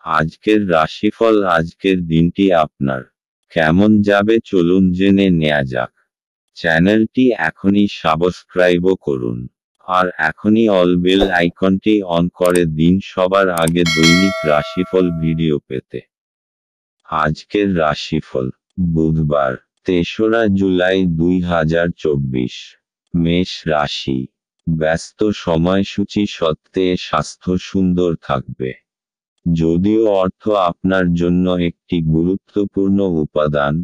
আজকের রাশিফল। আজকের দিনটি আপনার কেমন যাবে চলুন জেনে নেওয়া যাক। চ্যানেলটি এখনই সাবস্ক্রাইবও করুন আর এখনই অল বেল আইকনটি অন করে দিন সবার আগে দৈনিক রাশিফল ভিডিও পেতে। আজকের রাশিফল বুধবার ৩রা জুলাই ২০২৪। মেষ রাশি। ব্যস্ত সময়সূচি সত্ত্বে স্বাস্থ্য সুন্দর থাকবে। যদিও অর্থ আপনার জন্য একটি গুরুত্বপূর্ণ উপাদান,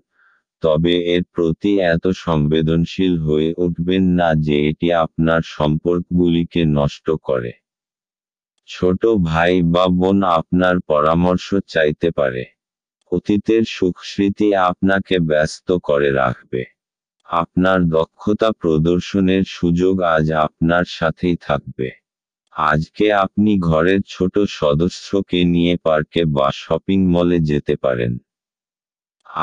তবে এর প্রতি এত সংবেদনশীল হয়ে উঠবেন না যে এটি আপনার সম্পর্কগুলিকে নষ্ট করে। ছোট ভাই বা বোন আপনার পরামর্শ চাইতে পারে। অতীতের সুখস্মৃতি আপনাকে ব্যস্ত করে রাখবে। আপনার দক্ষতা প্রদর্শনের সুযোগ আজ আপনার সাথেই থাকবে। আজকে আপনি ঘরের ছোট সদস্যকে নিয়ে পার্কে বা শপিং মলে যেতে পারেন।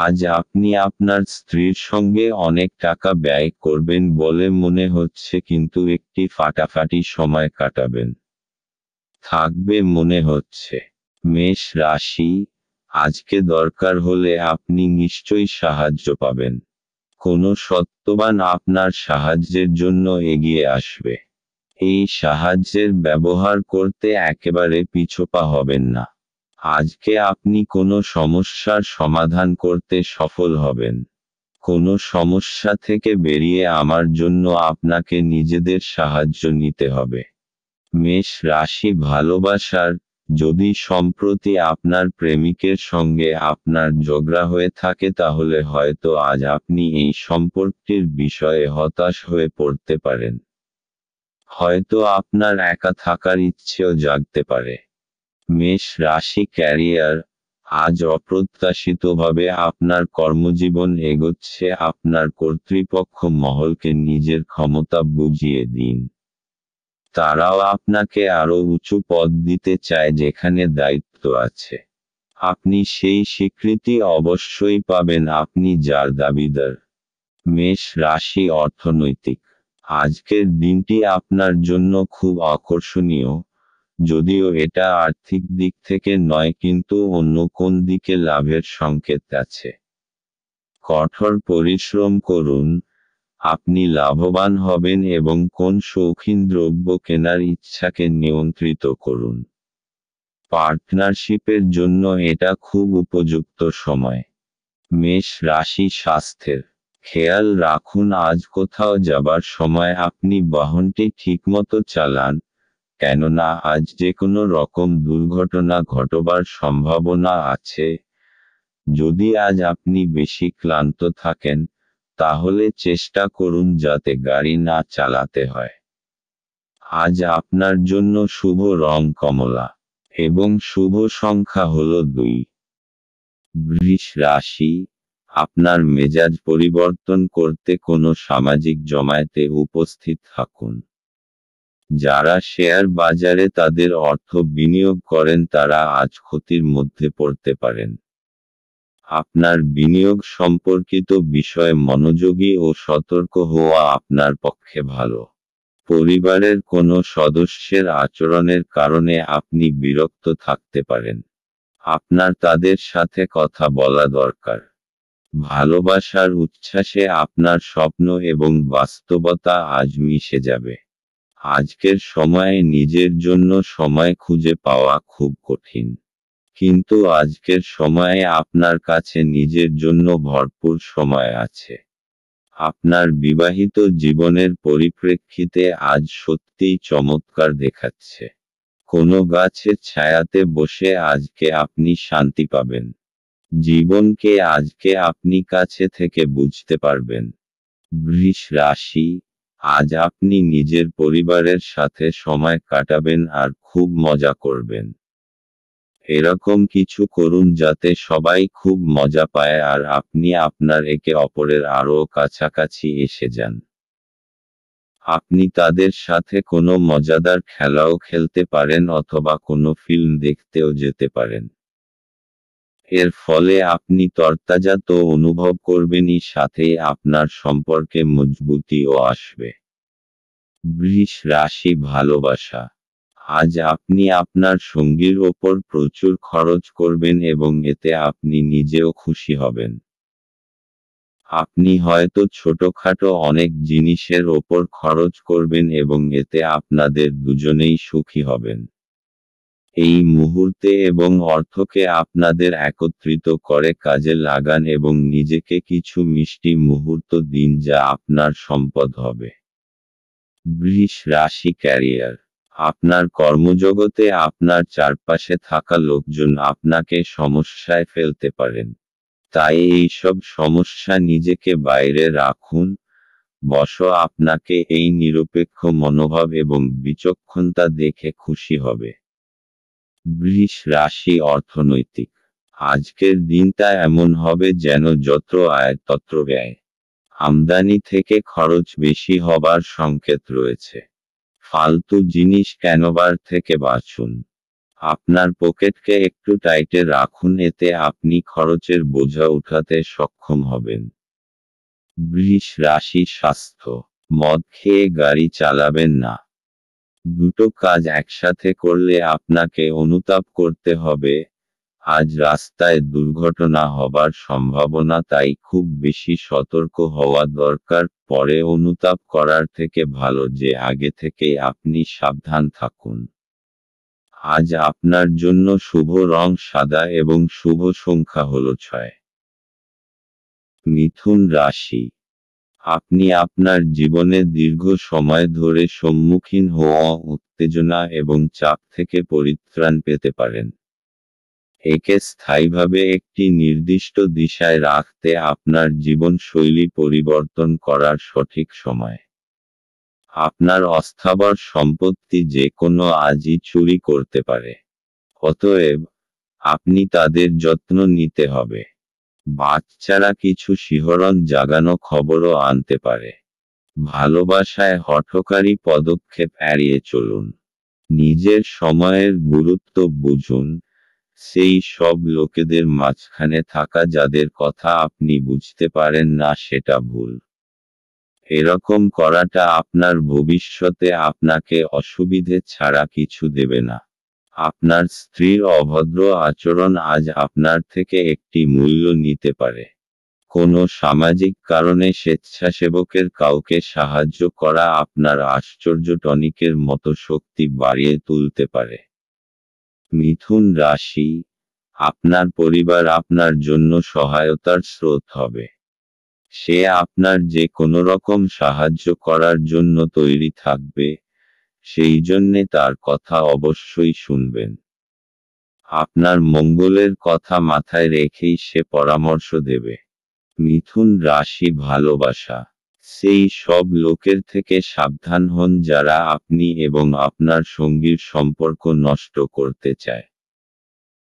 আজ আপনি আপনার স্ত্রীর সঙ্গে অনেক টাকা ব্যয় করবেন বলে মনে হচ্ছে, কিন্তু একটি ফাটাফাটি সময় কাটাবেন থাকবে মনে হচ্ছে। মেষ রাশি। আজকে দরকার হলে আপনি নিশ্চয়ই সাহায্য পাবেন। কোনো সত্যবান আপনার সাহায্যের জন্য এগিয়ে আসবে। এই সাহায্যের ব্যবহার করতে একেবারে পিছপা হবেন না। আজকে আপনি কোনো সমস্যার সমাধান করতে সফল হবেন। কোনো সমস্যা থেকে বেরিয়ে আমার জন্য আপনাকে নিজেদের সাহায্য নিতে হবে। মেষ রাশি। ভালোবাসার, যদি সম্প্রতি আপনার প্রেমিকের সঙ্গে আপনার ঝগড়া হয়ে থাকে তাহলে হয়তো আজ আপনি এই সম্পর্কটির বিষয়ে হতাশ হয়ে পড়তে পারেন। হয়তো আপনার একা থাকার ইচ্ছেও জাগতে পারে। মেষ রাশি। ক্যারিয়ার। আজ অপ্রত্যাশিতভাবে আপনার কর্মজীবন এগোচ্ছে। আপনার কর্তৃপক্ষ মহলকে নিজের ক্ষমতা বুঝিয়ে দিন। তারাও আপনাকে আরও উঁচু পদ দিতে চায় যেখানে দায়িত্ব আছে। আপনি সেই স্বীকৃতি অবশ্যই পাবেন আপনি যার দাবিদার। মেষ রাশি। অর্থনৈতিক। আজকের দিনটি আপনার জন্য খুব আকর্ষণীয়, যদিও এটা আর্থিক দিক থেকে নয়, কিন্তু অন্য কোন দিকে লাভের সংকেত আছে। কঠোর পরিশ্রম করুন, আপনি লাভবান হবেন এবং কোন শৌখিন দ্রব্য কেনার ইচ্ছাকে নিয়ন্ত্রিত করুন। পার্টনারশিপের জন্য এটা খুব উপযুক্ত সময়। মেষ রাশি। স্বাস্থ্যের খেয়াল রাখুন। আজ কোথাও যাবার সময় আপনি বাহনটি ঠিকমতো চালান, কেননা আজ যে কোনো রকম দুর্ঘটনা ঘটবার সম্ভাবনা আছে। যদি আজ আপনি বেশি ক্লান্ত থাকেন, তাহলে চেষ্টা করুন যাতে গাড়ি না চালাতে হয়। আজ আপনার জন্য শুভ রং কমলা এবং শুভ সংখ্যা হল ২। বৃষ রাশি। আপনার মেজাজ পরিবর্তন করতে কোনো সামাজিক জমায়েতে উপস্থিত থাকুন। যারা শেয়ার বাজারে তাদের অর্থ বিনিয়োগ করেন তারা আজ ক্ষতির মধ্যে পড়তে পারেন। আপনার বিনিয়োগ সম্পর্কিত বিষয়ে মনোযোগী ও সতর্ক হওয়া আপনার পক্ষে ভালো। পরিবারের কোনো সদস্যের আচরণের কারণে আপনি বিরক্ত থাকতে পারেন। আপনার তাদের সাথে কথা বলা দরকার। ভালোবাসার উচ্ছ্বাসে আপনার স্বপ্ন এবং বাস্তবতা আজ মিশে যাবে। আজকের সময়ে নিজের জন্য সময় খুঁজে পাওয়া খুব কঠিন, কিন্তু আজকের সময়ে আপনার কাছে নিজের জন্য ভরপুর সময় আছে। আপনার বিবাহিত জীবনের পরিপ্রেক্ষিতে আজ সত্যিই চমৎকার দেখাচ্ছে। কোনো গাছের ছায়াতে বসে আজকে আপনি শান্তি পাবেন। জীবনকে আজকে আপনি কাছে থেকে বুঝতে পারবেন। বৃষ রাশি। আজ আপনি নিজের পরিবারের সাথে সময় কাটাবেন আর খুব মজা করবেন। এরকম কিছু করুন যাতে সবাই খুব মজা পায় আর আপনি আপনার একে অপরের আরও কাছাকাছি এসে যান। আপনি তাদের সাথে কোনো মজাদার খেলাও খেলতে পারেন অথবা কোনো ফিল্ম দেখতেও যেতে পারেন। এর ফলে আপনি তরতাজা তো অনুভব করবেনই, সাথে আপনার সম্পর্কে মজবুতিও আসবে। বৃষ রাশি। ভালোবাসা। আজ আপনি আপনার সঙ্গীর ওপর প্রচুর খরচ করবেন এবং এতে আপনি নিজেও খুশি হবেন। আপনি হয়তো ছোটখাটো অনেক জিনিসের ওপর খরচ করবেন এবং এতে আপনাদের দুজনেই সুখী হবেন। এই মুহূর্তে এবং অর্থকে আপনাদের একত্রিত করে কাজে লাগান এবং নিজেকে কিছু মিষ্টি মুহূর্ত দিন যা আপনার সম্পদ হবে। বৃষ রাশি ক্যারিয়ার। আপনার কর্মজগতে আপনার চারপাশে থাকা লোকজন আপনাকে সমস্যায় ফেলতে পারেন। তাই এইসব সমস্যা নিজেকে বাইরে রাখুন। আপনাকে এই নিরপেক্ষ মনোভাব এবং বিচক্ষণতা দেখে খুশি হবে। বৃষ রাশি অর্থনৈতিক। আজকের দিনটা এমন হবে যেন যত আয় তত ব্যয়। আমদানি থেকে খরচ বেশি হবার সংকেত রয়েছে। ফালতু জিনিস কেনবার থেকে বাঁচুন। আপনার পকেটকে একটু টাইটে রাখুন, এতে আপনি খরচের বোঝা উঠাতে সক্ষম হবেন। বৃষ রাশি স্বাস্থ্য। মদ খেয়ে গাড়ি চালাবেন না। দুটো কাজ একসাথে করলে আপনাকে অনুতাপ করতে হবে। আজ রাস্তায় দুর্ঘটনা হবার সম্ভাবনা, তাই খুব বেশি সতর্ক হওয়া দরকার। পরে অনুতাপ করার থেকে ভালো যে আগে থেকেই আপনি সাবধান থাকুন। আজ আপনার জন্য শুভ রং সাদা এবং শুভ সংখ্যা হল 6। মিথুন রাশি। আপনি আপনার জীবনে দীর্ঘ সময় ধরে সম্মুখীন হওয়া উত্তেজনা এবং চাপ থেকে পরিত্রাণ পেতে পারেন। একে স্থায়ীভাবে একটি নির্দিষ্ট দিশায় রাখতে আপনার জীবনশৈলী পরিবর্তন করার সঠিক সময়। আপনার অস্থাবর সম্পত্তি যে কোনো আজই চুরি করতে পারে। অতএব আপনি তাদের যত্ন নিতে হবে। বাচ্চারা কিছু শিহরণ জাগানো খবরও আনতে পারে। ভালোবাসায় হঠকারী পদক্ষেপ এড়িয়ে চলুন। নিজের সময়ের গুরুত্ব বুঝুন। সেই সব লোকেদের মাঝখানে থাকা যাদের কথা আপনি বুঝতে পারেন না সেটা ভুল। এরকম করাটা আপনার ভবিষ্যতে আপনাকে অসুবিধে ছাড়া কিছু দেবে না। আপনার স্ত্রীর অভদ্র আচরণ আজ আপনার থেকে একটি মূল্য নিতে পারে। কোনো সামাজিক কারণে স্বেচ্ছাসেবকের কাউকে সাহায্য করা আপনার আশ্চর্য টনিকের মতো শক্তি বাড়িয়ে তুলতে পারে। মিথুন রাশি। আপনার পরিবার আপনার জন্য সহায়তার স্রোত হবে। সে আপনার যে কোনো রকম সাহায্য করার জন্য তৈরি থাকবে, সেই জন্যে তার কথা অবশ্যই শুনবেন। আপনার মঙ্গলের কথা মাথায় রেখেই সে পরামর্শ দেবে। মিথুন রাশি ভালোবাসা। সেই সব লোকের থেকে সাবধান হন যারা আপনি এবং আপনার সঙ্গীর সম্পর্ক নষ্ট করতে চায়।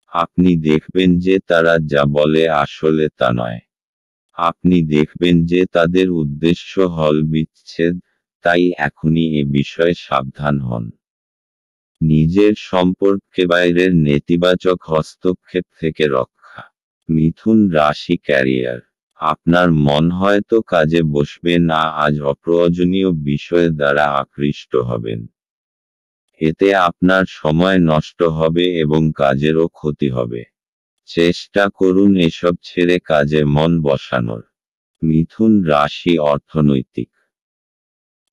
আপনি দেখবেন যে তারা যা বলে আসলে তা নয়। আপনি দেখবেন যে তাদের উদ্দেশ্য হল বিচ্ছেদ, তাই এখনই এ বিষয়ে সাবধান হন। নিজের সম্পর্কে বাইরের নেতিবাচক হস্তক্ষেপ থেকে রক্ষা। মিথুন রাশি ক্যারিয়ার। আপনার মন হয়তো কাজে বসবে না, আজ অপ্রয়োজনীয় বিষয় দ্বারা আকৃষ্ট হবেন। এতে আপনার সময় নষ্ট হবে এবং কাজেরও ক্ষতি হবে। চেষ্টা করুন এসব ছেড়ে কাজে মন বসানোর। মিথুন রাশি অর্থনৈতিক।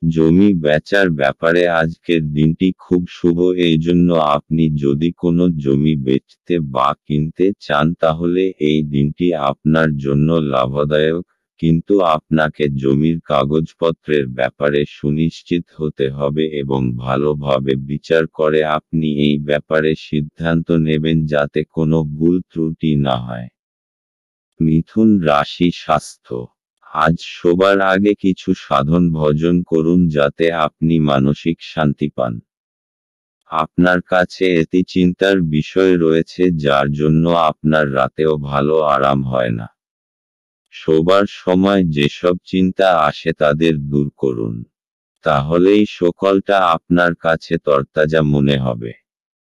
জমি বেচার ব্যাপারে আজকের দিনটি খুব শুভ, এই জন্য আপনি যদি কোনো জমি বেচতে বা কিনতে চান তাহলে এই দিনটি আপনার জন্য লাভদায়ক। কিন্তু আপনাকে জমির কাগজপত্রের ব্যাপারে সুনিশ্চিত হতে হবে এবং ভালোভাবে বিচার করে আপনি এই ব্যাপারে সিদ্ধান্ত নেবেন যাতে কোনো ভুল ত্রুটি না হয়। মিথুন রাশি স্বাস্থ্য। আজ শোবার আগে কিছু সাধন ভজন করুন যাতে আপনি মানসিক শান্তি পান। আপনার কাছে এটি চিন্তার বিষয় রয়েছে যার জন্য আপনার রাতেও ভালো আরাম হয় না। শোবার সময় যেসব চিন্তা আসে তাদের দূর করুন। তাহলেই সকালটা আপনার কাছে তরতাজা মনে হবে।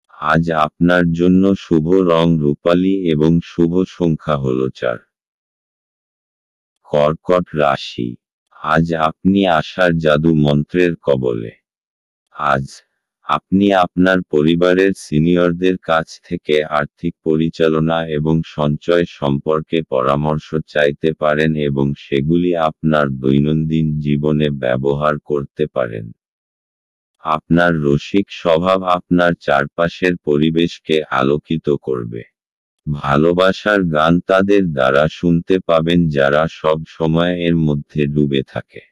আজ আপনার জন্য শুভ রং রূপালী এবং শুভ সংখ্যা হল 4। কর্কট রাশি। আজ আপনি আশার জাদু মন্ত্রের কবলে। আজ আপনি আপনার পরিবারের সিনিয়রদের কাছ থেকে আর্থিক পরিচালনা এবং সঞ্চয় সম্পর্কে পরামর্শ চাইতে পারেন এবং সেগুলি আপনার দৈনন্দিন জীবনে ব্যবহার করতে পারেন। আপনার রসিক স্বভাব আপনার চারপাশের পরিবেশকে আলোকিত করবে। ভালোবাসার গান তাদের দ্বারা শুনতে পাবেন যারা সব সময় এর মধ্যে ডুবে থাকে।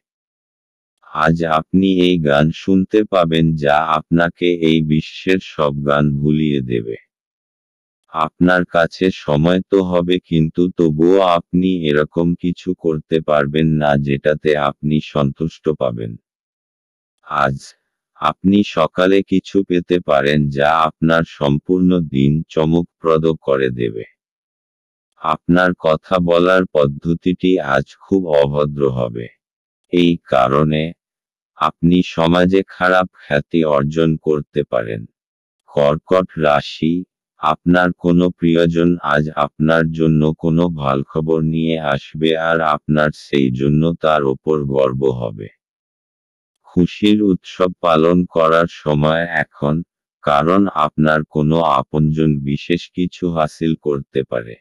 আজ আপনি এই গান শুনতে পাবেন যা আপনাকে এই বিশ্বের সব গান ভুলিয়ে দেবে। আপনার কাছে সময় তো হবে কিন্তু তবুও আপনি এরকম কিছু করতে পারবেন না যেটাতে আপনি সন্তুষ্ট পাবেন। আজ আপনি সকালে কিছু পেতে পারেন যা আপনার সম্পূর্ণ দিন চমকপ্রদ করে দেবে। আপনার কথা বলার পদ্ধতিটি আজ খুব অভদ্র হবে। এই কারণে আপনি সমাজে খারাপ খ্যাতি অর্জন করতে পারেন। কর্কট রাশি, আপনার কোনো প্রিয়জন আজ আপনার জন্য কোনো ভালখবর নিয়ে আসবে আর আপনার সেই জন্য তার ওপর গর্ব হবে। খুশির উৎসব পালন করার সময় এখন, কারণ আপনার কোনো আপনজন বিশেষ কিছু হাসিল করতে পারে।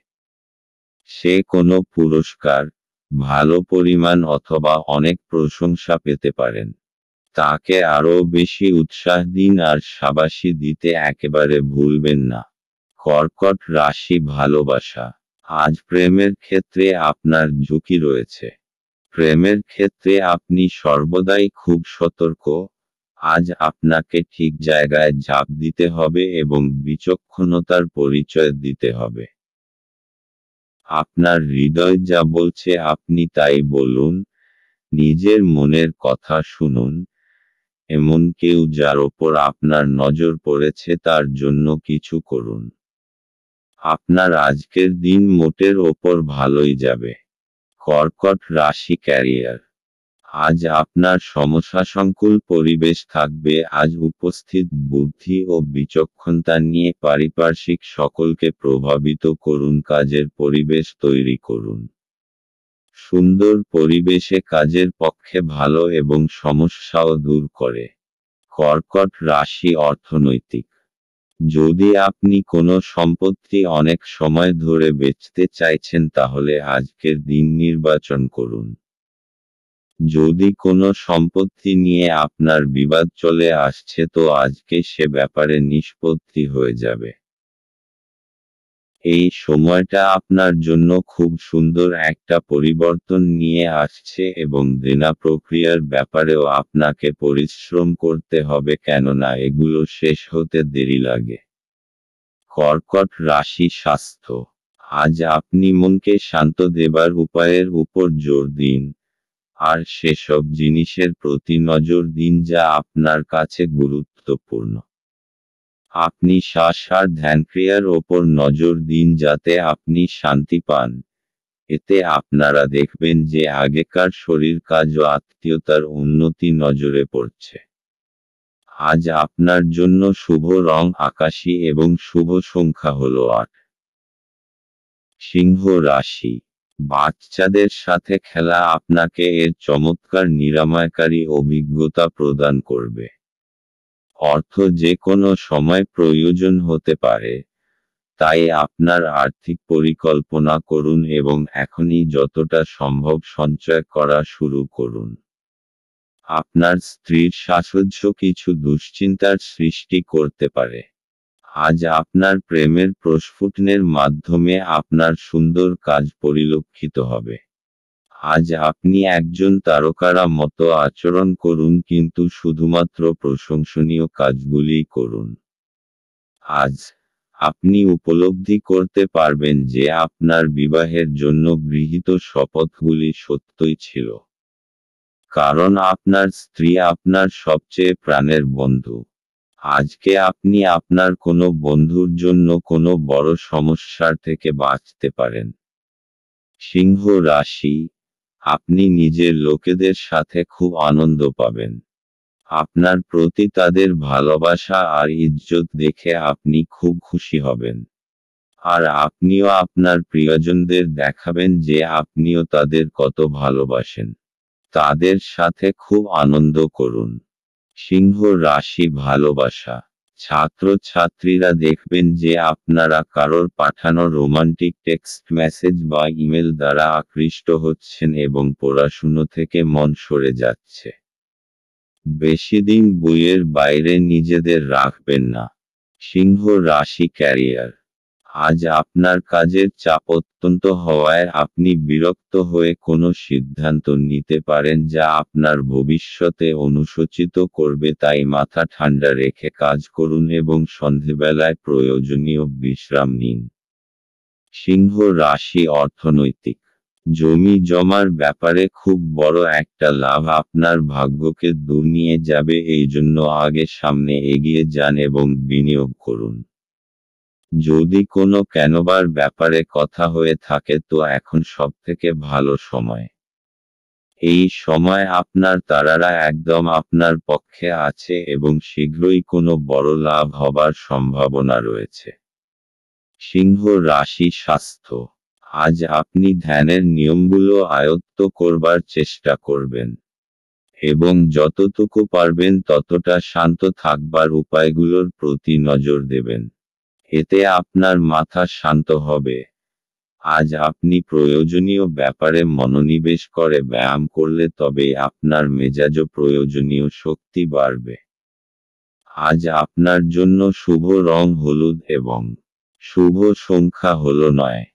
সে কোনো পুরস্কার, ভালো পরিমাণ অথবা অনেক প্রশংসা পেতে পারেন। তাকে আরও বেশি উৎসাহ দিন আর শাবাশি দিতে একেবারে ভুলবেন না। কর্কট রাশি ভালোবাসা, আজ প্রেমের ক্ষেত্রে আপনার ঝুঁকি রয়েছে। প্রেমের ক্ষেত্রে আপনি সর্বদাই খুব সতর্ক। আজ আপনাকে ঠিক জায়গায় ঝাঁপ দিতে হবে এবং বিচক্ষণতার পরিচয় দিতে হবে। আপনার হৃদয় যা বলছে আপনি তাই বলুন, নিজের মনের কথা শুনুন। এমন কেউ যার ওপর আপনার নজর পড়েছে তার জন্য কিছু করুন। আপনার আজকের দিন মোটের ওপর ভালোই যাবে। কর্কট রাশি ক্যারিয়ার, আজ আপনার সমস্যাসংকুল পরিবেশ থাকবে। আজ উপস্থিত বুদ্ধি ও বিচক্ষণতা নিয়ে পারিপার্শ্বিক সকলকে প্রভাবিত করুন, কাজের পরিবেশ তৈরি করুন। সুন্দর পরিবেশে কাজের পক্ষে ভালো এবং সমস্যাও দূর করে। কর্কট রাশি অর্থনৈতিক, যদি আপনি কোনো সম্পত্তি অনেক সময় ধরে বেচতে চাইছেন তাহলে আজকের দিন নির্বাচন করুন। যদি কোনো সম্পত্তি নিয়ে আপনার বিবাদ চলে আসছে তো আজকে সে ব্যাপারে নিষ্পত্তি হয়ে যাবে। এই সময়টা আপনার জন্য খুব সুন্দর একটা পরিবর্তন নিয়ে আসছে এবং দেনা প্রক্রিয়ার ব্যাপারেও আপনাকে পরিশ্রম করতে হবে, কেননা এগুলো শেষ হতে দেরি লাগে। কর্কট রাশি স্বাস্থ্য, আজ আপনি মনকে শান্ত দেবার উপায়ের উপর জোর দিন, আর সেসব জিনিসের প্রতি নজর দিন যা আপনার কাছে গুরুত্বপূর্ণ। আপনি শ্বাস আর ধ্যানক্রিয়ার ওপর নজর দিন যাতে আপনি শান্তি পান। এতে আপনারা দেখবেন যে আগেকার শরীর কাজ ও আত্মীয়তার উন্নতি নজরে পড়ছে। আজ আপনার জন্য শুভ রং আকাশী এবং শুভ সংখ্যা হল 8। সিংহ রাশি, বাচ্চাদের সাথে খেলা আপনাকে এর চমৎকার নিরাময়কারী অভিজ্ঞতা প্রদান করবে। অর্থ যে কোনো সময় প্রয়োজন হতে পারে, তাই আপনার আর্থিক পরিকল্পনা করুন এবং এখনই যতটা সম্ভব সঞ্চয় করা শুরু করুন। আপনার স্ত্রীর সাহচর্য কিছু দুশ্চিন্তার সৃষ্টি করতে পারে। আজ আপনার প্রেমের প্রস্ফুটনের মাধ্যমে আপনার সুন্দর কাজ পরিলক্ষিত হবে। আজ আপনি একজন তারকারা মতো আচরণ করুন কিন্তু শুধুমাত্র প্রশংসনীয় কাজগুলিই করুন। আজ আপনি উপলব্ধি করতে পারবেন যে আপনার বিবাহের জন্য গৃহীত শপথগুলি সত্যই ছিল। কারণ আপনার স্ত্রী আপনার সবচেয়ে প্রাণের বন্ধু। আজকে আপনি আপনার কোনো বন্ধুর জন্য কোনো বড় সমস্যার থেকে বাঁচতে পারেন। সিংহ রাশি, আপনি নিজের লোকেদের সাথে খুব আনন্দ পাবেন। আপনার প্রতি তাদের ভালোবাসা আর ইজ্জত দেখে আপনি খুব খুশি হবেন। আর আপনিও আপনার প্রিয়জনদের দেখাবেন যে আপনিও তাদের কত ভালোবাসেন। তাদের সাথে খুব আনন্দ করুন। সিংহ রাশি ভালোবাসা। ছাত্রছাত্রীরা দেখবেন যে আপনারা কারোর পাঠানো রোমান্টিক টেক্সট মেসেজ বা ইমেল দ্বারা আকৃষ্ট হচ্ছেন এবং পড়াশুনো থেকে মন সরে যাচ্ছে। বেশিদিন বইয়ের বাইরে নিজেদের রাখবেন না। সিংহ রাশি ক্যারিয়ার। আজ আপনার কাজের চাপ অত্যন্ত হওয়ায় আপনি বিরক্ত হয়ে কোনো সিদ্ধান্ত নিতে পারেন যা আপনার ভবিষ্যতে অনুশোচিত করবে, তাই মাথা ঠান্ডা রেখে কাজ করুন এবং সন্ধেবেলায় প্রয়োজনীয় বিশ্রাম নিন। সিংহ রাশি অর্থনৈতিক। জমি জমার ব্যাপারে খুব বড় একটা লাভ আপনার ভাগ্যকে দূর নিয়ে যাবে, এই জন্য আগে সামনে এগিয়ে যান এবং বিনিয়োগ করুন। যদি কোনো কেনবার ব্যাপারে কথা হয়ে থাকে তো এখন সবথেকে ভালো সময়। এই সময় আপনার তারারা একদম আপনার পক্ষে আছে এবং শীঘ্রই কোনো বড় লাভ হবার সম্ভাবনা রয়েছে। সিংহ রাশি স্বাস্থ্য। আজ আপনি ধ্যানের নিয়মগুলো আয়ত্ত করবার চেষ্টা করবেন এবং যতটুকু পারবেন ততটা শান্ত থাকবার উপায়গুলোর প্রতি নজর দেবেন। এতে আপনার মাথা শান্ত হবে। আজ আপনি প্রয়োজনীয় ব্যাপারে মনোনিবেশ করে ব্যায়াম করলে তবে আপনার মেজাজও প্রয়োজনীয় শক্তি বাড়বে। আজ আপনার জন্য শুভ রং হলুদ এবং শুভ সংখ্যা হলো 9।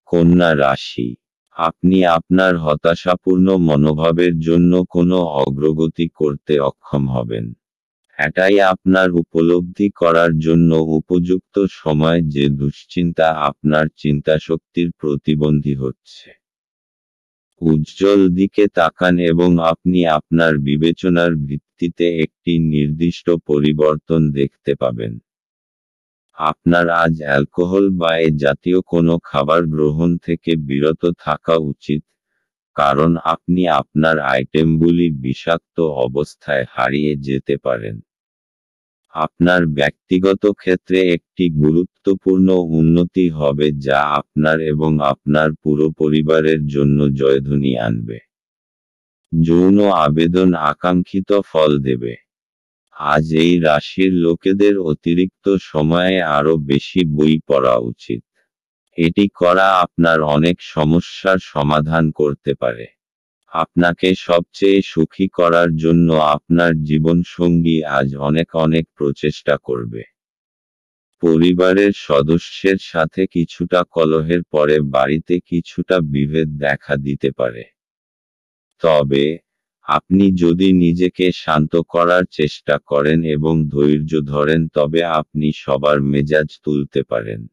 কন্যা রাশি। আপনি আপনার হতাশাপূর্ণ মনোভাবের জন্য কোনো অগ্রগতি করতে অক্ষম হবেন। এটাই আপনার উপলব্ধি করার জন্য উপযুক্ত সময় যে দুশ্চিন্তা আপনার চিন্তাশক্তির প্রতিবন্ধী হচ্ছে। উজ্জ্বল দিকে তাকান এবং আপনি আপনার বিবেচনার ভিত্তিতে একটি নির্দিষ্ট পরিবর্তন দেখতে পাবেন। আপনার আজ অ্যালকোহল বা এ জাতীয় কোনো খাবার গ্রহণ থেকে বিরত থাকা উচিত, কারণ আপনি আপনার আইটেমগুলি বিষাক্ত অবস্থায় হারিয়ে যেতে পারেন। আপনার ব্যক্তিগত ক্ষেত্রে একটি গুরুত্বপূর্ণ উন্নতি হবে যা আপনার এবং আপনার পুরো পরিবারের জন্য জয়ধ্বনি আনবে। যৌন আবেদন আকাঙ্ক্ষিত ফল দেবে। আজ এই রাশির লোকেদের অতিরিক্ত সময়ে আরও বেশি বই পড়া উচিত। এটি করা আপনার অনেক সমস্যার সমাধান করতে পারে। আপনাকে সবচেয়ে সুখী করার জন্য আপনার জীবনসঙ্গী আজ অনেক অনেক প্রচেষ্টা করবে। পরিবারের সদস্যের সাথে কিছুটা কলহের পরে বাড়িতে কিছুটা বিভেদ দেখা দিতে পারে। তবে আপনি যদি নিজেকে শান্ত করার চেষ্টা করেন এবং ধৈর্য ধরেন তবে আপনি সবার মেজাজ তুলতে পারেন।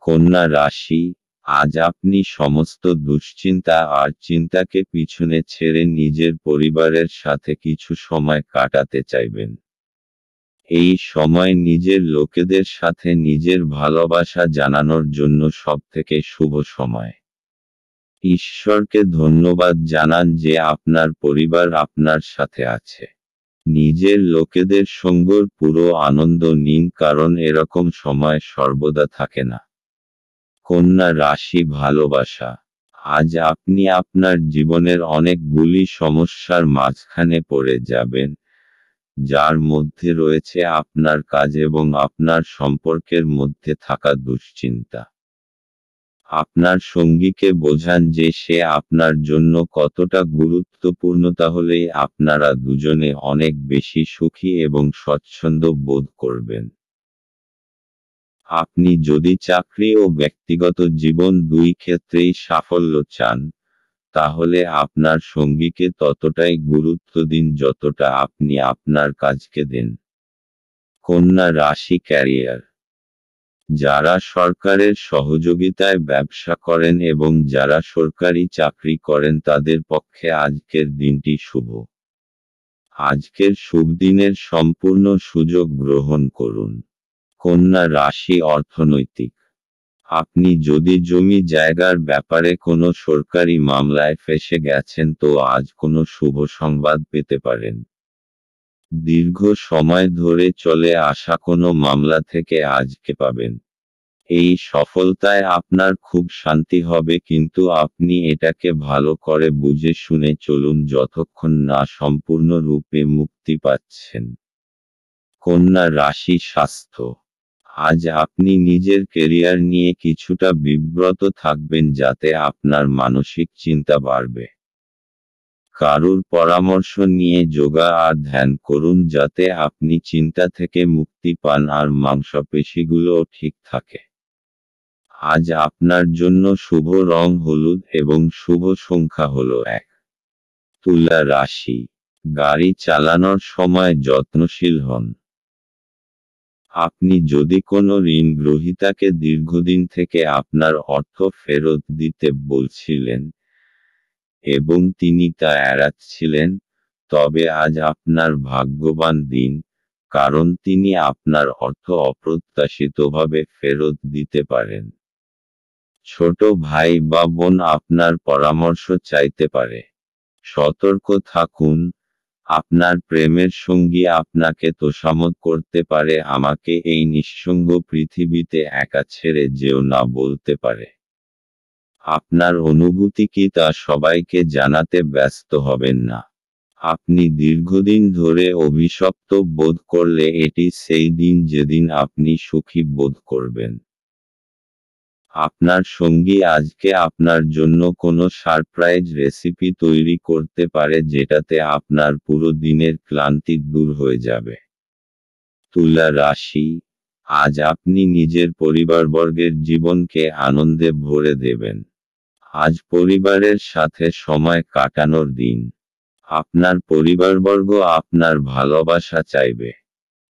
কন্যা রাশি। আজ আপনি সমস্ত দুশ্চিন্তা আর চিন্তাকে পিছনে ছেড়ে নিজের পরিবারের সাথে কিছু সময় কাটাতে চাইবেন। এই সময় নিজের লোকেদের সাথে নিজের ভালোবাসা জানানোর জন্য সবথেকে শুভ সময়। ঈশ্বরকে ধন্যবাদ জানান যে আপনার পরিবার আপনার সাথে আছে। নিজের লোকেদের সঙ্গের পুরো আনন্দ নিন, কারণ এরকম সময় সর্বদা থাকে না। কন্যা রাশি ভালোবাসা। আজ আপনি আপনার জীবনের অনেকগুলি সমস্যার মাঝখানে পড়ে যাবেন, যার মধ্যে রয়েছে আপনার কাজ এবং আপনার সম্পর্কের মধ্যে থাকা দুশ্চিন্তা। আপনার সঙ্গীকে বোঝান যে সে আপনার জন্য কতটা গুরুত্বপূর্ণ, তাহলেই আপনারা দুজনে অনেক বেশি সুখী এবং স্বচ্ছন্দ বোধ করবেন। আপনি যদি চাকরি ও ব্যক্তিগত জীবন দুই ক্ষেত্রেই সাফল্য চান, তাহলে আপনার সঙ্গীকে ততটাই গুরুত্ব দিন যতটা আপনি আপনার কাজকে দেন। কন্যা রাশি ক্যারিয়ার। যারা সরকারের সহযোগিতায় ব্যবসা করেন এবং যারা সরকারি চাকরি করেন তাদের পক্ষে আজকের দিনটি শুভ। আজকের শুভ দিনের সম্পূর্ণ সুযোগ গ্রহণ করুন। কন্যা রাশি অর্থনৈতিক। আপনি যদি জমি জায়গার ব্যাপারে কোনো সরকারি মামলায় ফেঁসে গেছেন তো আজ কোনো শুভ সংবাদ পেতে পারেন। দীর্ঘ সময় ধরে চলে আসা কোনো মামলা থেকে আজকে পাবেন। এই সফলতায় আপনার খুব শান্তি হবে, কিন্তু আপনি এটাকে ভালো করে বুঝে শুনে চলুন যতক্ষণ না সম্পূর্ণরূপে মুক্তি পাচ্ছেন। কন্যা রাশি স্বাস্থ্য। আজ আপনি নিজের কেরিয়ার নিয়ে কিছুটা বিব্রত থাকবেন, যাতে আপনার মানসিক চিন্তা বাড়বে। কারুর পরামর্শ নিয়ে যোগা আর ধ্যান করুন, যাতে আপনি চিন্তা থেকে মুক্তি পান আর মাংসপেশিগুলোও ঠিক থাকে। আজ আপনার জন্য শুভ রং হলুদ এবং শুভ সংখ্যা হল 1। তুলা রাশি। গাড়ি চালানোর সময় যত্নশীল হন। আপনি যদি কোনো ঋণ গ্রহীতাকে দীর্ঘদিন থেকে আপনার অর্থ ফেরত দিতে বলছিলেন এবং তিনি তা এড়াচ্ছিলেন, তবে আজ আপনার ভাগ্যবান দিন, কারণ তিনি আপনার অর্থ অপ্রত্যাশিতভাবে ফেরত দিতে পারেন। ছোট ভাই বা বোন আপনার পরামর্শ চাইতে পারে। সতর্ক থাকুন, আপনার প্রেমের সঙ্গী আপনাকে তোষামোদ করতে পারে, আমাকে এই নিঃসঙ্গ পৃথিবীতে একা ছেড়ে যেও না বলতে পারে। আপনার অনুভূতি কি তা সবাইকে জানাতে ব্যস্ত হবেন না। আপনি দীর্ঘদিন ধরে অভিশপ্ত বোধ করলে এটি সেই দিন যেদিন আপনি সুখী বোধ করবেন। আপনার সঙ্গী আজকে আপনার জন্য কোনো সারপ্রাইজ রেসিপি তৈরি করতে পারে, যেটাতে আপনার পুরো দিনের ক্লান্তি দূর হয়ে যাবে। তুলা রাশি। আজ আপনি নিজের পরিবারবর্গের জীবনকে আনন্দে ভরে দেবেন। আজ পরিবারের সাথে সময় কাটানোর দিন। আপনার পরিবারবর্গ আপনার ভালোবাসা চাইবে।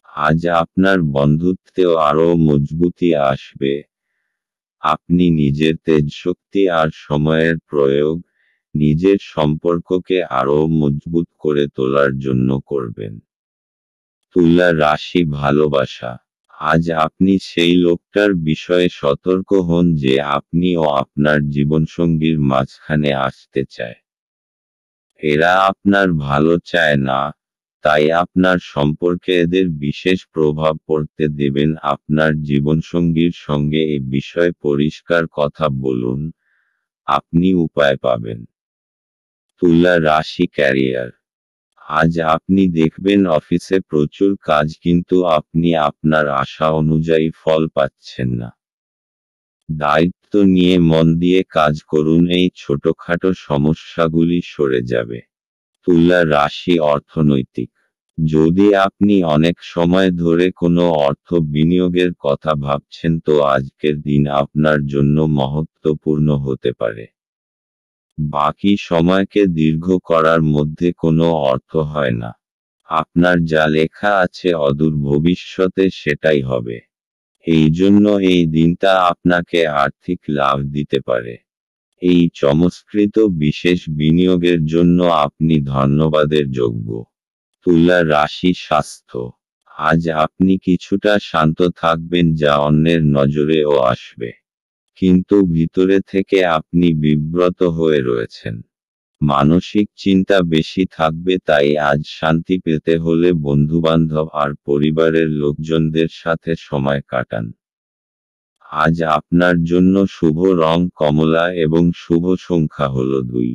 আজ আপনার বন্ধুত্বেও আরও মজবুতি আসবে। আপনি নিজের তেজশক্তি আর সময়ের প্রয়োগ নিজের সম্পর্ককে আরও মজবুত করে তোলার জন্য করবেন। তুলা রাশি ভালোবাসা। আজ আপনি সেই লোকটার বিষয়ে সতর্ক হন যে আপনি ও আপনার জীবনসঙ্গীর মাঝখানে আসতে চায়। এরা আপনার ভালো চায় না, তাই আপনার সম্পর্কে এদের বিশেষ প্রভাব পড়তে দেবেন। আপনার জীবনসঙ্গীর সঙ্গে এ বিষয়ে পরিষ্কার কথা বলুন, আপনি উপায় পাবেন। তুলা রাশি ক্যারিয়ার। আজ আপনি দেখবেন অফিসে প্রচুর কাজ, কিন্তু আপনি আপনার আশা অনুযায়ী ফল পাচ্ছেন না। দায়িত্ব নিয়ে মন দিয়ে কাজ করুন, এই ছোটখাটো সমস্যাগুলি সরে যাবে। তুলা রাশি অর্থনৈতিক। যদি আপনি অনেক সময় ধরে কোনো অর্থ বিনিয়োগের কথা ভাবছেন, তো আজকের দিন আপনার জন্য মহত্বপূর্ণ হতে পারে। বাকি সময়কে দীর্ঘ করার মধ্যে কোনো অর্থ হয় না। আপনার যা লেখা আছে অদূর ভবিষ্যতে সেটাই হবে। এই জন্য এই দিনটা আপনাকে আর্থিক লাভ দিতে পারে। এই চমৎকৃত বিশেষ বিনিয়োগের জন্য আপনি ধন্যবাদের যোগ্য। তুলা রাশি স্বাস্থ্য। আজ আপনি কিছুটা শান্ত থাকবেন, যা অন্যের নজরেও আসবে। কিন্তু ভিতরে থেকে আপনি বিব্রত হয়ে রয়েছেন। মানসিক চিন্তা বেশি থাকবে, তাই আজ শান্তি পেতে হলে বন্ধুবান্ধব আর পরিবারের লোকজনদের সাথে সময় কাটান। আজ আপনার জন্য শুভ রং কমলা এবং শুভ সংখ্যা হল 2।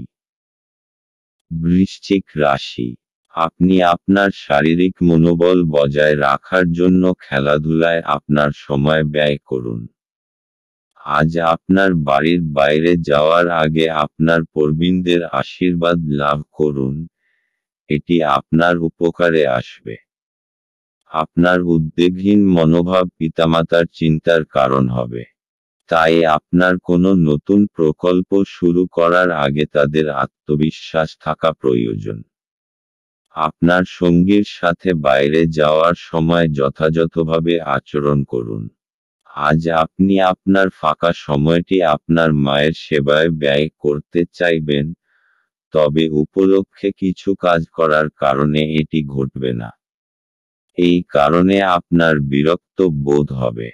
বৃশ্চিক রাশি। আপনি আপনার শারীরিক মনোবল বজায় রাখার জন্য খেলাধুলায় আপনার সময় ব্যয় করুন। আজ আপনার বাড়ির বাইরে যাওয়ার আগে আপনার প্রবীণদের আশীর্বাদ লাভ করুন, এটি আপনার উপকারে আসবে। আপনার উদ্বেগহীন মনোভাব পিতামাতার চিন্তার কারণ হবে। তাই আপনার কোনো নতুন প্রকল্প শুরু করার আগে তাদের আত্মবিশ্বাস থাকা প্রয়োজন। আপনার সঙ্গীর সাথে বাইরে যাওয়ার সময় যথাযথভাবে আচরণ করুন। আজ আপনি আপনার ফাঁকা সময়টি আপনার মায়ের সেবায় ব্যয় করতে চাইবেন, তবে উপলক্ষে কিছু কাজ করার কারণে এটি ঘটবে না। এই কারণে আপনার বিরক্ত বোধ হবে।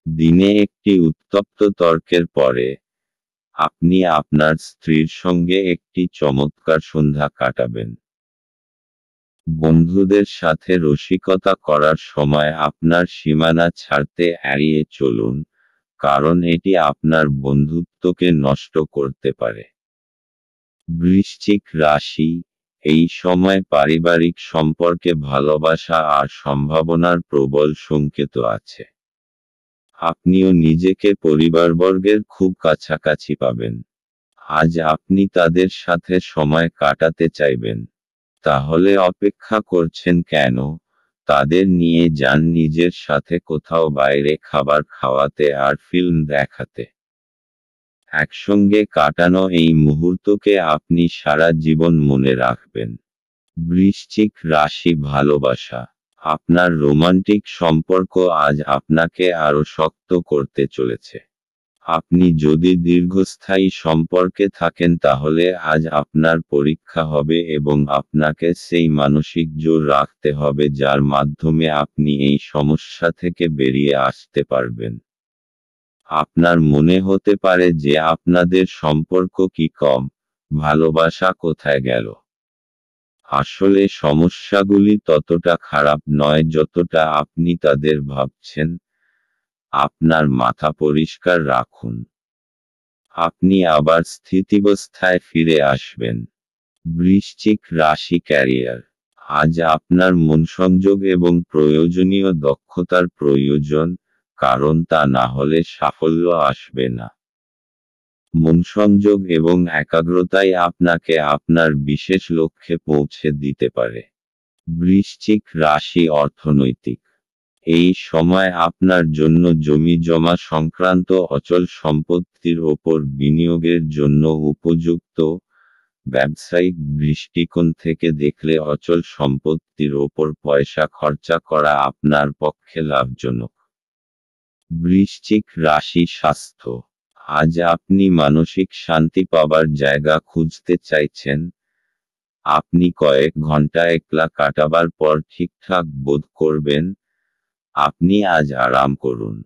দিনে একটি উত্তপ্ত তর্কের পরে, আপনি আপনার স্ত্রীর সঙ্গে একটি চমৎকার সন্ধ্যা কাটাবেন। বন্ধুদের সাথে রসিকতা করার সময় আপনার সীমানা ছাড়তে এড়িয়ে চলুন, কারণ এটি আপনার বন্ধুত্বকে নষ্ট করতে পারে। বৃশ্চিক রাশি, এই সময় পারিবারিক সম্পর্কে ভালোবাসা আর সম্ভাবনার প্রবল সংকেত আছে। আপনিও নিজেকে পরিবারবর্গের খুব কাছাকাছি পাবেন। আজ আপনি তাদের সাথে সময় কাটাতে চাইবেন। তাহলে অপেক্ষা করছেন কেন? তাদের নিয়ে যান নিজের সাথে কোথাও বাইরে খাবার খাওয়াতে আর ফিল্ম দেখাতে। একসঙ্গে কাটানো এই মুহূর্তকে আপনি সারা জীবন মনে রাখবেন। বৃশ্চিক রাশি, ভালোবাসা। আপনার রোমান্টিক সম্পর্ক আজ আপনাকে আরও শক্ত করতে চলেছে। আপনি যদি দীর্ঘস্থায়ী সম্পর্কে থাকেন তাহলে আজ আপনার পরীক্ষা হবে এবং আপনাকে সেই মানসিক জোর রাখতে হবে যার মাধ্যমে আপনি এই সমস্যা থেকে বেরিয়ে আসতে পারবেন। আপনার মনে হতে পারে যে আপনাদের সম্পর্ক কি কম, ভালোবাসা কোথায় গেল। আসলে সমস্যাগুলি ততটা খারাপ নয় যতটা আপনি তাদের ভাবছেন। আপনার মাথা পরিষ্কার রাখুন। আপনি আবার স্থিতিবস্থায় ফিরে আসবেন। বৃশ্চিক রাশি, ক্যারিয়ার। আজ আপনার মনসংযোগ এবং প্রয়োজনীয় দক্ষতার প্রয়োজন, কারণ তা না হলে সাফল্য আসবে না। মনসংযোগ এবং একাগ্রতাই আপনাকে আপনার বিশেষ লক্ষ্যে পৌঁছে দিতে পারে। বৃশ্চিক রাশি, অর্থনৈতিক। এই সময় আপনার জন্য জমি জমা সংক্রান্ত অচল সম্পত্তির ওপর বিনিয়োগের জন্য উপযুক্ত। ব্যবসায়িক দৃষ্টিকোণ থেকে দেখলে অচল সম্পত্তির ওপর পয়সা খরচা করা আপনার পক্ষে লাভজনক। বৃশ্চিক রাশি, স্বাস্থ্য। আজ আপনি মানসিক শান্তি পাবার জায়গা খুঁজতে চাইছেন। আপনি কয়েক ঘন্টা একলা কাটাবার পর ঠিকঠাক বোধ করবেন। আপনি আজ আরাম করুন।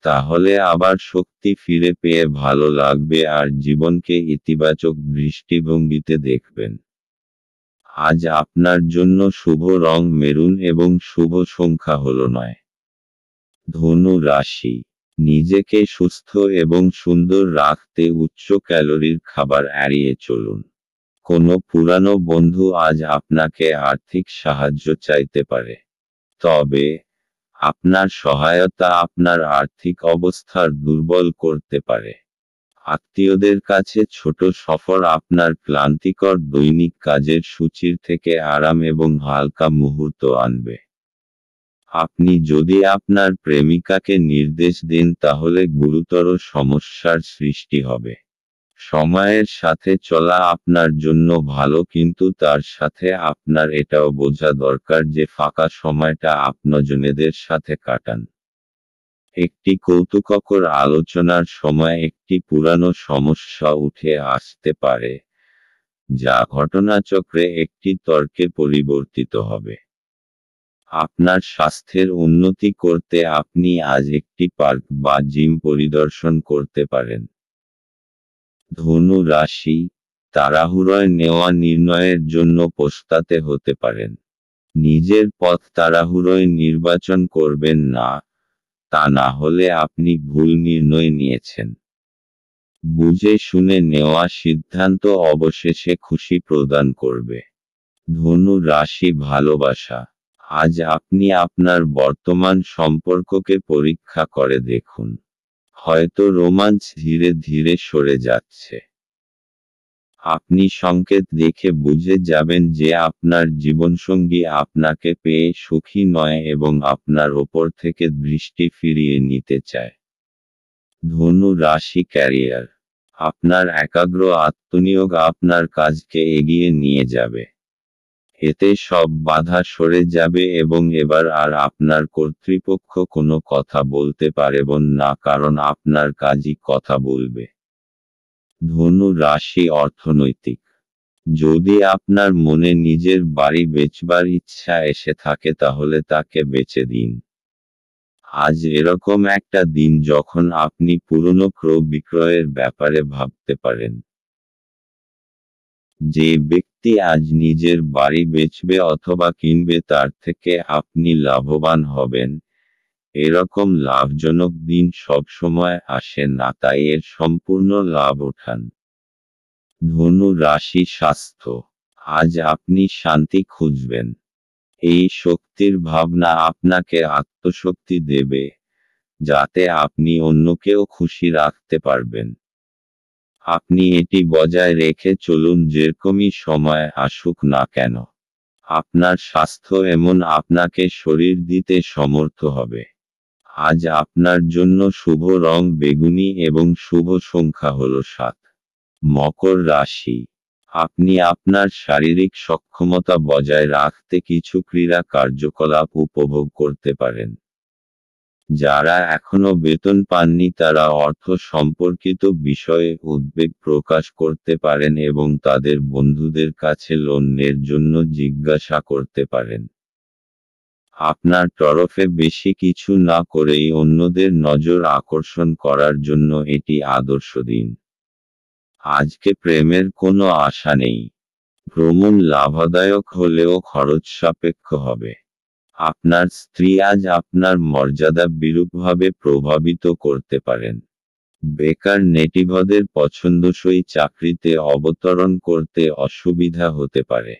তাহলে আবার শক্তি ফিরে পেয়ে ভালো লাগবে আর জীবনকে ইতিবাচক দৃষ্টিভঙ্গিতে দেখবেন। আজ আপনার জন্য শুভ রং মেরুন এবং শুভ সংখ্যা হলো 9। ধনু রাশি, নিজেকে সুস্থ এবং সুন্দর রাখতে উচ্চ ক্যালোরির খাবার এড়িয়ে চলুন। কোনো পুরানো বন্ধু আজ আপনাকে আর্থিক সাহায্য চাইতে পারে। তবে আপনার সহায়তা আপনার আর্থিক অবস্থার দুর্বল করতে পারে। আত্মীয়দের কাছে ছোট সফর আপনার ক্লান্তিকর দৈনিক কাজের সূচির থেকে আরাম এবং হালকা মুহূর্ত আনবে। আপনি যদি আপনার প্রেমিকাকে নির্দেশ দেন তাহলে গুরুতর সমস্যার সৃষ্টি হবে। সময়ের সাথে চলা আপনার জন্য ভালো, কিন্তু তার সাথে আপনার এটাও বোঝা দরকার যে ফাঁকা সময়টা আপনজনেদের সাথে কাটান। একটি কৌতুককর আলোচনার সময় একটি পুরানো সমস্যা উঠে আসতে পারে, যা ঘটনাচক্রে একটি তর্কে পরিবর্তিত হবে। আপনার স্বাস্থ্যের উন্নতি করতে আপনি আজ একটি পার্ক বা জিম পরিদর্শন করতে পারেন। ধনু রাশি, তাড়াহুড়োয় নেওয়া নির্ণয়ের জন্য পস্তাতে হতে পারেন। নিজের পথ তাড়াহুড়োয় নির্বাচন করবেন না, তা না হলে আপনি ভুল নির্ণয় নিয়েছেন। বুঝে শুনে নেওয়া সিদ্ধান্ত অবশেষে খুশি প্রদান করবে। ধনু রাশি, ভালোবাসা। আজ আপনি আপনার বর্তমান সম্পর্ককে পরীক্ষা করে দেখুন। হয়তো রোমাঞ্চ ধীরে ধীরে সরে যাচ্ছে। আপনি সংকেত দেখে বুঝে যাবেন যে আপনার জীবনসঙ্গী আপনাকে পেয়ে সুখী নয় এবং আপনার ওপর থেকে দৃষ্টি ফিরিয়ে নিতে চায়। ধনু রাশি, ক্যারিয়ার। আপনার একাগ্র আত্মনিয়োগ আপনার কাজকে এগিয়ে নিয়ে যাবে। এতে সব বাধা সরে যাবে এবং এবার আর আপনার কর্তৃপক্ষ কোনো কথা বলতে পারবেন না, কারণ আপনার কাজই কথা বলবে। ধনু রাশি, অর্থনৈতিক। যদি আপনার মনে নিজের বাড়ি বেচবার ইচ্ছা এসে থাকে তাহলে তাকে বেচে দিন। আজ এরকম একটা দিন যখন আপনি পুরনো ক্রয় বিক্রয়ের ব্যাপারে ভাবতে পারেন। যে ব্যক্তি আজ নিজের বাড়ি বেচবে অথবা কিনবে তার থেকে আপনি লাভবান হবেন। এরকম লাভজনক দিন সবসময় আসে না, তাই এর সম্পূর্ণ লাভ ওঠান। ধনু রাশি স্বাস্থ্য। আজ আপনি শান্তি খুঁজবেন। এই শক্তির ভাবনা আপনাকে আত্মশক্তি দেবে, যাতে আপনি অন্যকেও খুশি রাখতে পারবেন। আপনি এটি বজায় রেখে চলুন যেরকমই সময় আসুক না কেন। আপনার স্বাস্থ্য এমন আপনাকে শরীর দিতে সমর্থ হবে। আজ আপনার জন্য শুভ রং বেগুনি এবং শুভ সংখ্যা হল 7। মকর রাশি। আপনি আপনার শারীরিক সক্ষমতা বজায় রাখতে কিছু ক্রীড়া কার্যকলাপ উপভোগ করতে পারেন। যারা এখনো বেতন পাননি তারা অর্থ সম্পর্কিত বিষয়ে উদ্বেগ প্রকাশ করতে পারেন এবং তাদের বন্ধুদের কাছে লোনের জন্য জিজ্ঞাসা করতে পারেন। আপনার তরফে বেশি কিছু না করেই অন্যদের নজর আকর্ষণ করার জন্য এটি আদর্শ দিন। আজকে প্রেমের কোনো আশা নেই। ভ্রমণ লাভদায়ক হলেও খরচ সাপেক্ষ হবে। আপনার স্ত্রী আজ আপনার মর্যাদা বিরূপভাবে প্রভাবিত করতে পারেন। বেকার নেটিভদের পছন্দসই চাকরিতে অবতরণ করতে অসুবিধা হতে পারে।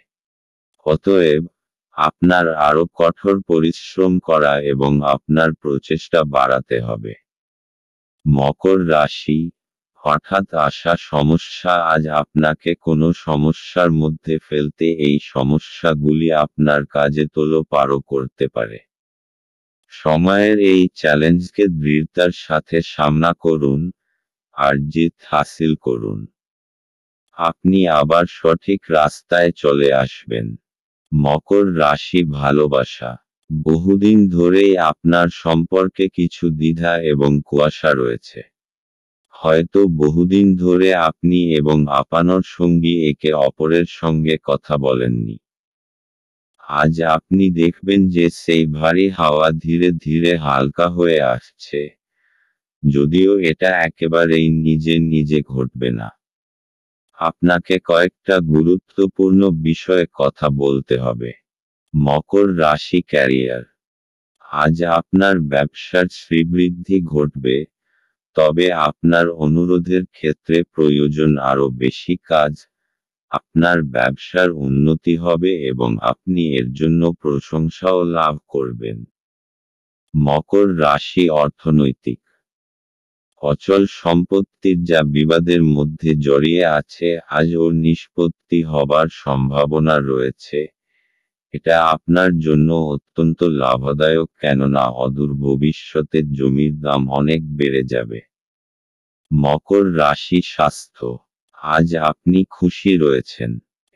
অতএব, আপনার আরও কঠোর পরিশ্রম করা এবং আপনার প্রচেষ্টা বাড়াতে হবে। মকর রাশি। হঠাৎ আসা সমস্যা আজ আপনাকে কোনো সমস্যার মধ্যে ফেলতে এই সমস্যাগুলি আপনার কাজে তোলপাড় করতে পারে। সময়ের এই চ্যালেঞ্জকে দৃঢ়তার সাথে সামনা করুন, আর জিত হাসিল করুন। আপনি আবার সঠিক রাস্তায় চলে আসবেন। মকর রাশি ভালোবাসা। বহুদিন ধরেই আপনার সম্পর্কে কিছু দ্বিধা এবং কুয়াশা রয়েছে। হয়তো বহুদিন ধরে আপনি এবং আপনার সঙ্গী একে অপরের সঙ্গে কথা বলেননি। আজ আপনি দেখবেন যে সেই ভারী হাওয়া ধীরে ধীরে হালকা হয়ে আসছে, যদিও এটা একেবারেই নিজে নিজে ঘটবে না। আপনাকে কয়েকটা গুরুত্বপূর্ণ বিষয়ে কথা বলতে হবে। মকর রাশি ক্যারিয়ার। আজ আপনার ব্যবসার শ্রীবৃদ্ধি ঘটবে, তবে আপনার অনুরোধের ক্ষেত্রে প্রয়োজন আরও বেশি কাজ। আপনার ব্যবসার উন্নতি হবে এবং আপনি এর জন্য প্রশংসাও লাভ করবেন। মকর রাশি অর্থনৈতিক। অচল সম্পত্তির যা বিবাদের মধ্যে জড়িয়ে আছে আজ ওর নিষ্পত্তি হবার সম্ভাবনা রয়েছে। এটা আপনার জন্য অত্যন্ত লাভদায়ক, কেননা অদূর ভবিষ্যতে জমির দাম অনেক বেড়ে যাবে। মকর রাশি স্বাস্থ্য। আজ আপনি খুশি রয়েছেন।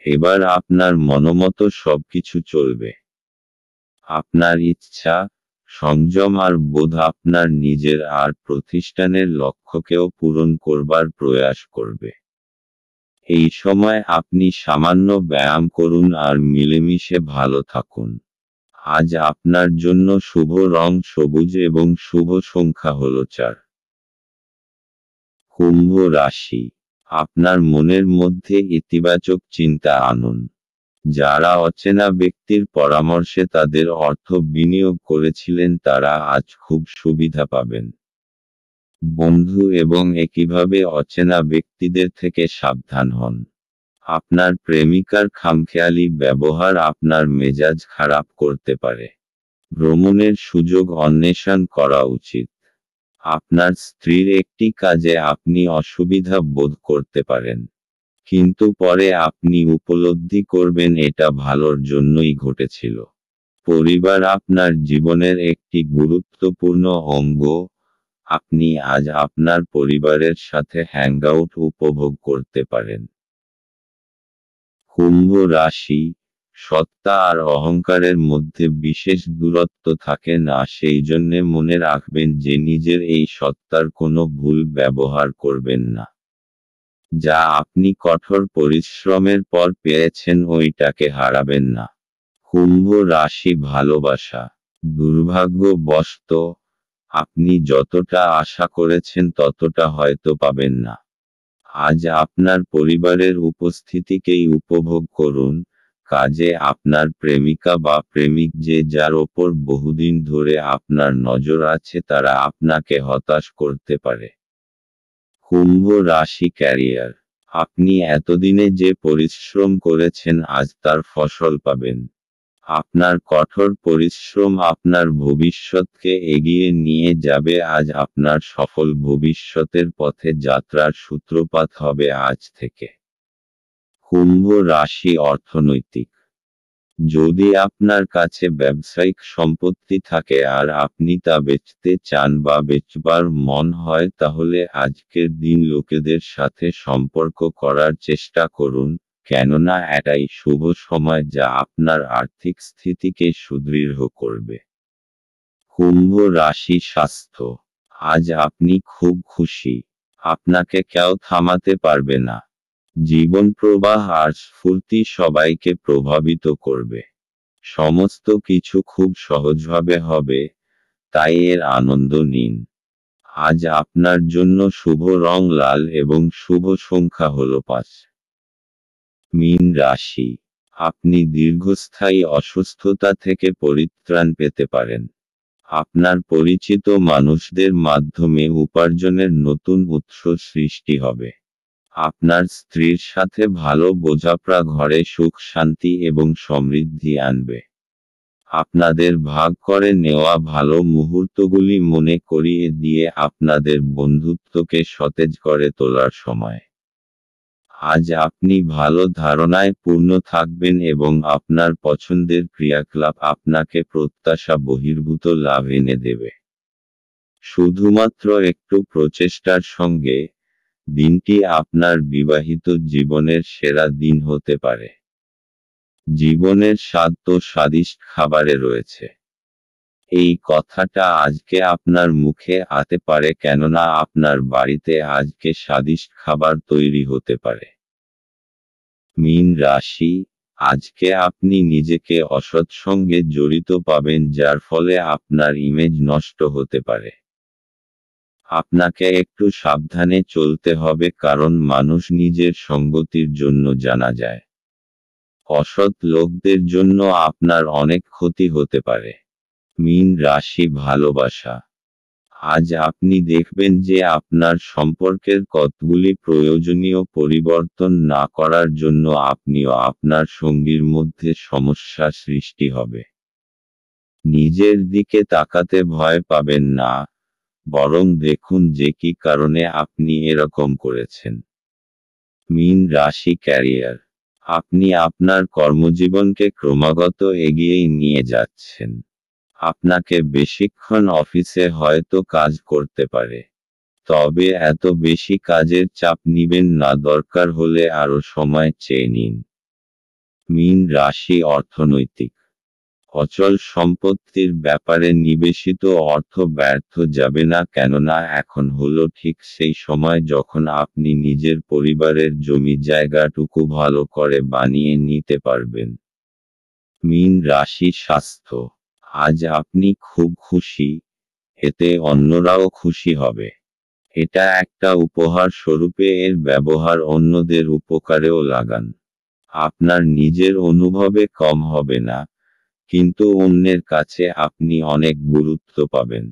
এবার আপনার মনোমতো সবকিছু চলবে। আপনার ইচ্ছা, সংযম আর বোধ আপনার নিজের আর প্রতিষ্ঠানের লক্ষ্যকেও পূরণ করবার প্রয়াস করবে। এই সময় আপনি সামান্য ব্যায়াম করুন আর মিলেমিশে ভালো থাকুন। আজ আপনার জন্য শুভ রং সবুজ এবং শুভ সংখ্যা হল 4। কুম্ভ রাশি। আপনার মনের মধ্যে ইতিবাচক চিন্তা আনুন। যারা অচেনা ব্যক্তির পরামর্শে তাদের অর্থ বিনিয়োগ করেছিলেন তারা আজ খুব সুবিধা পাবেন। বন্ধু এবং একইভাবে অচেনা ব্যক্তিদের থেকে সাবধান হন। আপনার প্রেমিকার খামখেয়ালি ব্যবহার আপনার মেজাজ খারাপ করতে পারে। ভ্রমণের সুযোগ অন্বেষণ করা উচিত। আপনার স্ত্রীর একটি কাজে আপনি অসুবিধা বোধ করতে পারেন, কিন্তু পরে আপনি উপলব্ধি করবেন এটা ভালোর জন্যই ঘটেছিল। পরিবার আপনার জীবনের একটি গুরুত্বপূর্ণ অঙ্গ। আপনি আজ আপনার পরিবারের সাথে হ্যাংআউট উপভোগ করতে পারেন। কুম্ভ রাশি। সত্তা আর অহংকারের মধ্যে বিশেষ দূরত্ব থাকে না, সেই জন্যে মনে রাখবেন যে নিজের এই সত্তার কোনো ভুল ব্যবহার করবেন না। যা আপনি কঠোর পরিশ্রমের পর পেয়েছেন ওইটাকে হারাবেন না। কুম্ভ রাশি ভালোবাসা। দুর্ভাগ্যবশত, আপনি যতটা আশা করেছেন ততটা হয়তো পাবেন না। আজ আপনার পরিবারের উপস্থিতিকেই উপভোগ করুন, কাজে আপনার প্রেমিকা বা প্রেমিক যে যার ওপর বহুদিন ধরে আপনার নজর আছে তারা আপনাকে হতাশ করতে পারে। কুম্ভ রাশি ক্যারিয়ার, আপনি এতদিনে যে পরিশ্রম করেছেন আজ তার ফসল পাবেন। আপনার কঠোর পরিশ্রম আপনার ভবিষ্যৎকে এগিয়ে নিয়ে যাবে। আজ আপনার সফল ভবিষ্যতের পথে যাত্রার সূত্রপাত হবে আজ থেকে। কুম্ভ রাশি অর্থনৈতিক, যদি আপনার কাছে ব্যবসায়িক সম্পত্তি থাকে আর আপনি তা বেচতে চান বা বেচবার মন হয় তাহলে আজকের দিন লোকেদের সাথে সম্পর্ক করার চেষ্টা করুন, কেননা এটাই শুভ সময় যা আপনার আর্থিক স্থিতিকে সুদৃঢ় করবে। কুম্ভ রাশি স্বাস্থ্য, আজ আপনি খুব খুশি, আপনাকে কেউ থামাতে পারবে না। জীবন প্রবাহ আর স্ফূর্তি সবাইকে প্রভাবিত করবে। সমস্ত কিছু খুব সহজভাবে হবে, তাই এর আনন্দ নিন। আজ আপনার জন্য শুভ রং লাল এবং শুভ সংখ্যা হল 5। মীন রাশি, আপনি দীর্ঘস্থায়ী অসুস্থতা থেকে পরিত্রাণ পেতে পারেন। আপনার পরিচিত মানুষদের মাধ্যমে উপার্জনের নতুন উৎস সৃষ্টি হবে। আপনার স্ত্রীর সাথে ভালো বোঝাপড়া ঘরে সুখ শান্তি এবং সমৃদ্ধি আনবে। আপনাদের ভাগ করে নেওয়া ভালো মুহূর্তগুলি মনে করিয়ে দিয়ে আপনাদের বন্ধুত্বকে সতেজ করে তোলার সময়। আজ আপনি ভালো ধারণায় পূর্ণ থাকবেন এবং আপনার পছন্দের ক্রিয়াকলাপ আপনাকে প্রত্যাশা বহির্ভূত লাভ এনে দেবে। শুধুমাত্র একটু প্রচেষ্টার সঙ্গে দিনটি আপনার বিবাহিত জীবনের সেরা দিন হতে পারে। জীবনের স্বাদ তো স্বাদিষ্ট খাবারে রয়েছে। এই কথাটা আজকে আপনার মুখে আসতে পারে কেননা আপনার বাড়িতে আজকে স্বাদিষ্ট খাবার তৈরি হতে পারে। মীন রাশি, আজকে আপনি নিজেকে অসৎ সঙ্গে জড়িত পাবেন যার ফলে আপনার ইমেজ নষ্ট হতে পারে। আপনাকে একটু সাবধানে চলতে হবে কারণ মানুষ নিজের সঙ্গতির জন্য জানা যায়। অসৎ লোকদের জন্য আপনার অনেক ক্ষতি হতে পারে। মীন রাশি ভালোবাসা, আজ আপনি দেখবেন যে আপনার সম্পর্কের কতগুলি প্রয়োজনীয় পরিবর্তন না করার জন্য আপনিও আপনার সঙ্গীর মধ্যে সমস্যা সৃষ্টি হবে। নিজের দিকে তাকাতে ভয় পাবেন না, বরং দেখুন যে কি কারণে আপনি এরকম করেছেন। মীন রাশি ক্যারিয়ার, আপনি আপনার কর্মজীবনকে ক্রমাগত এগিয়ে নিয়ে যাচ্ছেন। আপনাকে বেশিক্ষণ অফিসে হয়তো কাজ করতে পারে, তবে এত বেশি কাজের চাপ নিবেন না, দরকার হলে আরো সময় চেয়ে নিন। মীন রাশি অর্থনৈতিক, অচল সম্পত্তির ব্যাপারে নিবেশিত অর্থ ব্যর্থ যাবে না কেননা এখন হলো ঠিক সেই সময় যখন আপনি নিজের পরিবারের জমি জায়গাটুকু ভালো করে বানিয়ে নিতে পারবেন। মীন রাশি স্বাস্থ্য, আজ আপনি খুব খুশি, এতে অন্যরাও খুশি হবে। এটা একটা উপহার স্বরূপে এর ব্যবহার অন্যদের উপকারেও লাগান। আপনার নিজের অনুভবে কম হবে না, কিন্তু অন্যের কাছে আপনি অনেক গুরুত্ব পাবেন।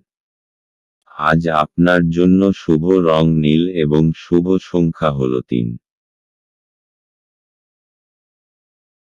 আজ আপনার জন্য শুভ রং নীল এবং শুভ সংখ্যা হল 3।